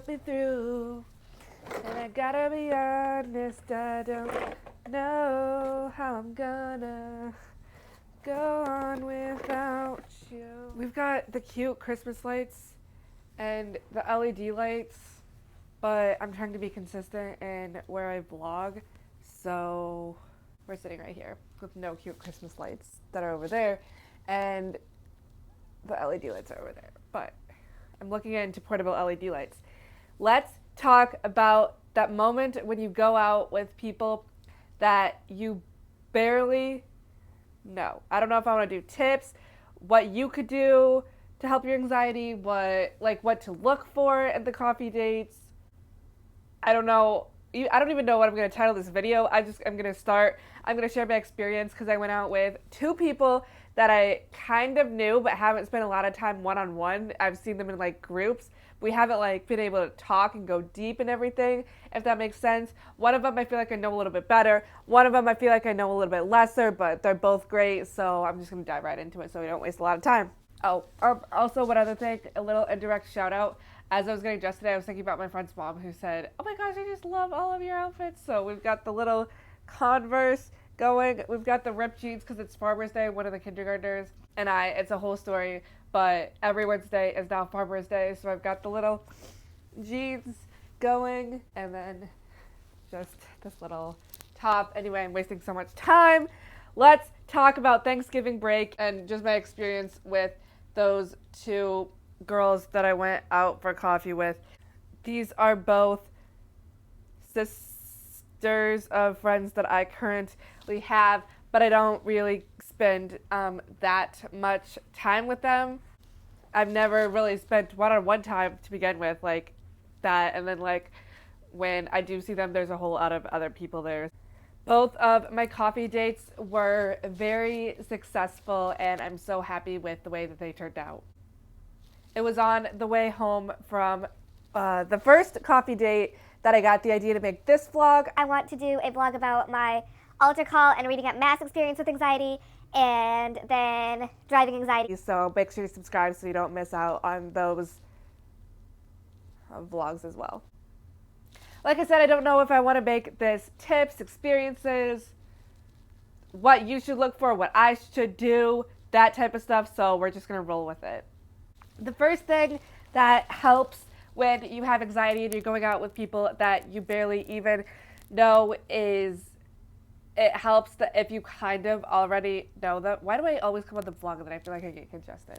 help me through. And I gotta be honest, I don't know how I'm gonna go on without you. We've got the cute Christmas lights and the LED lights, but I'm trying to be consistent in where I vlog, so we're sitting right here with no cute Christmas lights that are over there, and the LED lights are over there, but I'm looking into portable LED lights. Let's talk about that moment when you go out with people that you barely know. I don't know if I want to do tips, what you could do to help your anxiety, what to look for at the coffee dates. I don't know. I don't even know what I'm going to title this video. I'm going to start. I'm going to share my experience because I went out with two people that I kind of knew but haven't spent a lot of time one-on-one. I've seen them in like groups. We haven't like been able to talk and go deep and everything, if that makes sense. One of them I feel like I know a little bit better. One of them I feel like I know a little bit lesser, but they're both great, so I'm just going to dive right into it so we don't waste a lot of time. Oh, also one other thing, a little indirect shout out. As I was getting dressed today, I was thinking about my friend's mom who said, "Oh my gosh, I just love all of your outfits." So we've got the little Converse going. We've got the ripped jeans because it's Farmer's Day, one of the kindergartners. And it's a whole story, but every Wednesday is now Farmer's Day. So I've got the little jeans going and then just this little top. Anyway, I'm wasting so much time. Let's talk about Thanksgiving break and just my experience with those two girls that I went out for coffee with. These are both sisters of friends that I currently have, but I don't really spend that much time with them. I've never really spent one-on-one time to begin with like that, and then like when I do see them, there's a whole lot of other people there. Both of my coffee dates were very successful, and I'm so happy with the way that they turned out. It was on the way home from the first coffee date that I got the idea to make this vlog. I want to do a vlog about my altar call and reading at mass experience with anxiety, and then driving anxiety. So make sure you subscribe so you don't miss out on those vlogs as well. Like I said, I don't know if I want to make this tips, experiences, what you should look for, what I should do, that type of stuff, so we're just going to roll with it. The first thing that helps when you have anxiety and you're going out with people that you barely even know is it helps that if you kind of already know them. Why do I always come on the vlog and then I feel like I get congested?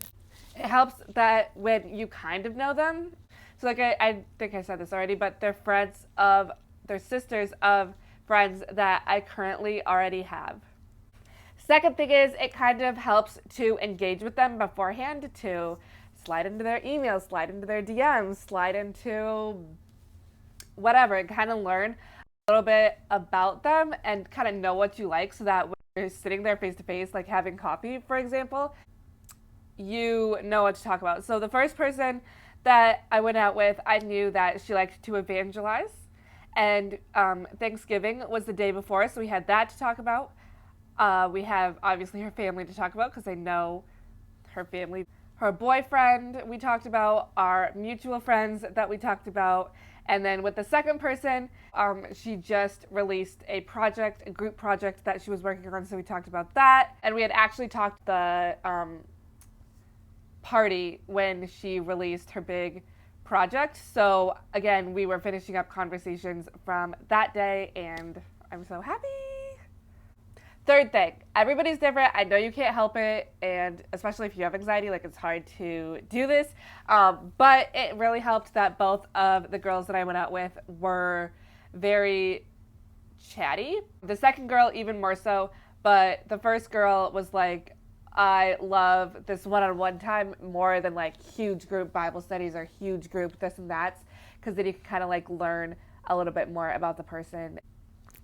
It helps that when you kind of know them. So like I think I said this already, but they're sisters of friends that I currently already have. Second thing is it kind of helps to engage with them beforehand, to slide into their emails, slide into their DMs, slide into whatever, and kind of learn a little bit about them and kind of know what you like, so that when you're sitting there face to face, like having coffee, for example, you know what to talk about. So the first person that I went out with, I knew that she liked to evangelize, and Thanksgiving was the day before, so we had that to talk about. We have obviously her family to talk about because I know her family. Her boyfriend we talked about, our mutual friends that we talked about, and then with the second person, she just released a group project that she was working on, so we talked about that. And we had actually talked the party when she released her big project. So again, we were finishing up conversations from that day, and I'm so happy. Third thing, everybody's different. I know you can't help it, and especially if you have anxiety, like it's hard to do this, but it really helped that both of the girls that I went out with were very chatty. The second girl even more so, but the first girl was like, I love this one-on-one time more than like huge group Bible studies or huge group this and that, because then you can kind of like learn a little bit more about the person.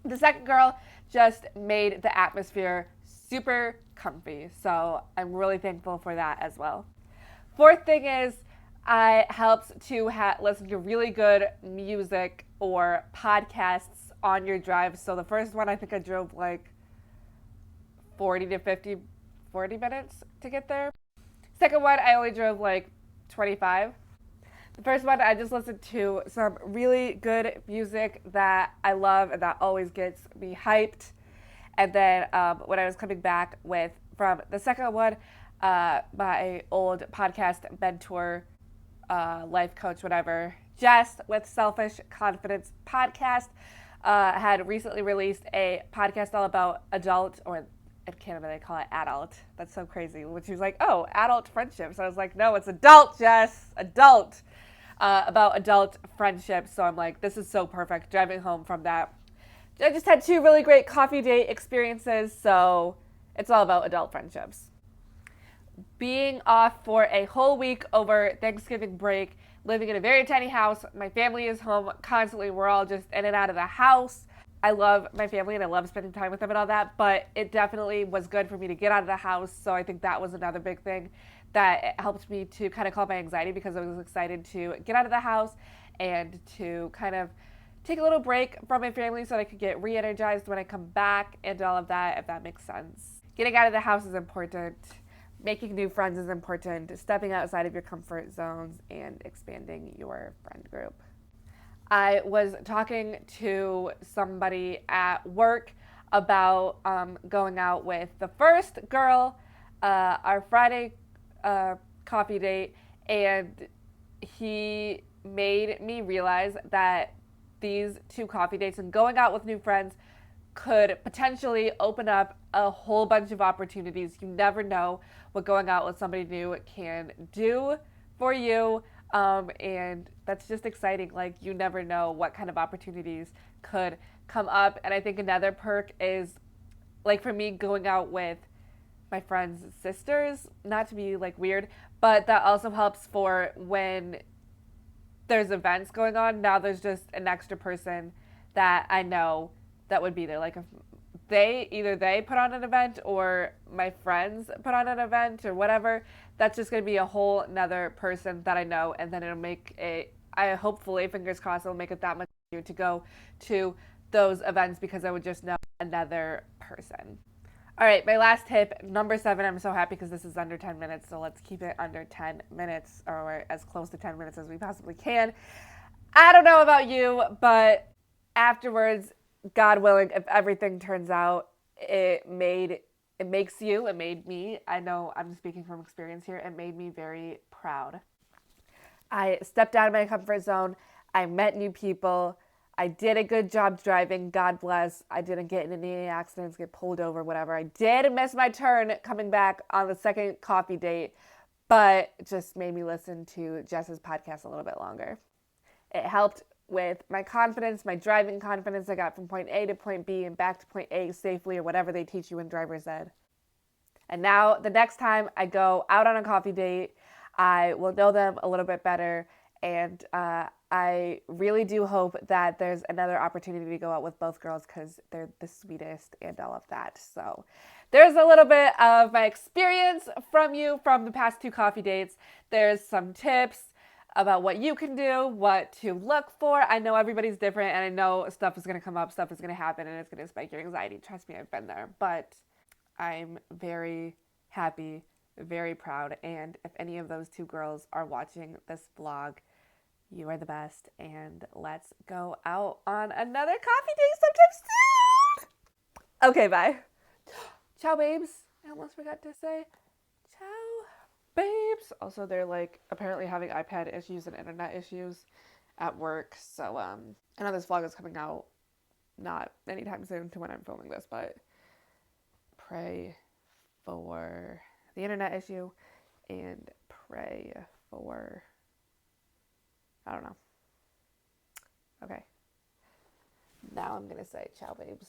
The second girl just made the atmosphere super comfy, so I'm really thankful for that as well. Fourth thing is, it helps to listen to really good music or podcasts on your drive. So the first one, I think I drove like 40 minutes to get there. Second one, I only drove like 25. The first one, I just listened to some really good music that I love and that always gets me hyped. And then when I was coming back from the second one, my old podcast mentor, life coach, whatever, Jess with Selfish Confidence Podcast, had recently released a podcast all about adult, or in Canada they call it adult. That's so crazy. When she was like, oh, adult friendships. I was like, no, it's adult, Jess, adult. About adult friendships. So I'm like, this is so perfect. Driving home from that, I just had 2 really great coffee date experiences. So it's all about adult friendships. Being off for a whole week over Thanksgiving break, living in a very tiny house. My family is home constantly. We're all just in and out of the house. I love my family and I love spending time with them and all that, but it definitely was good for me to get out of the house. So I think that was another big thing that helped me to kind of calm my anxiety, because I was excited to get out of the house and to kind of take a little break from my family so that I could get re-energized when I come back and all of that, if that makes sense. Getting out of the house is important. Making new friends is important. Stepping outside of your comfort zones and expanding your friend group. I was talking to somebody at work about going out with the first girl, our Friday coffee date, and he made me realize that these 2 coffee dates and going out with new friends could potentially open up a whole bunch of opportunities. You never know what going out with somebody new can do for you. And that's just exciting. Like, you never know what kind of opportunities could come up. And I think another perk is, like, for me, going out with my friends' sisters, not to be like weird, but that also helps for when there's events going on. Now there's just an extra person that I know that would be there. Like, if they put on an event or my friends put on an event or whatever, that's just going to be a whole nother person that I know. And then it'll make I hopefully, fingers crossed, it'll make it that much easier to go to those events because I would just know another person. All right, my last tip, number 7. I'm so happy because this is under 10 minutes, so let's keep it under 10 minutes, or as close to 10 minutes as we possibly can. I don't know about you, but afterwards, God willing, if everything turns out, it made me, I know I'm speaking from experience here, it made me very proud. I stepped out of my comfort zone. I met new people. I did a good job driving, God bless. I didn't get in any accidents, get pulled over, whatever. I did miss my turn coming back on the second coffee date, but it just made me listen to Jess's podcast a little bit longer. It helped with my confidence, my driving confidence. I got from point A to point B and back to point A safely, or whatever they teach you in driver's ed. And now the next time I go out on a coffee date, I will know them a little bit better. And I really do hope that there's another opportunity to go out with both girls because they're the sweetest and all of that. So there's a little bit of my experience from the past 2 coffee dates. There's some tips about what you can do, what to look for. I know everybody's different, and I know stuff is going to come up, stuff is going to happen, and it's going to spike your anxiety. Trust me, I've been there. But I'm very happy, very proud, and if any of those 2 girls are watching this vlog, you are the best, and let's go out on another coffee date sometime soon. Okay, bye. Ciao, babes. I almost forgot to say ciao, babes. Also, they're like apparently having iPad issues and internet issues at work. So I know this vlog is coming out not anytime soon to when I'm filming this, but pray for the internet issue and pray for, I don't know. Okay. Now I'm going to say ciao, babes.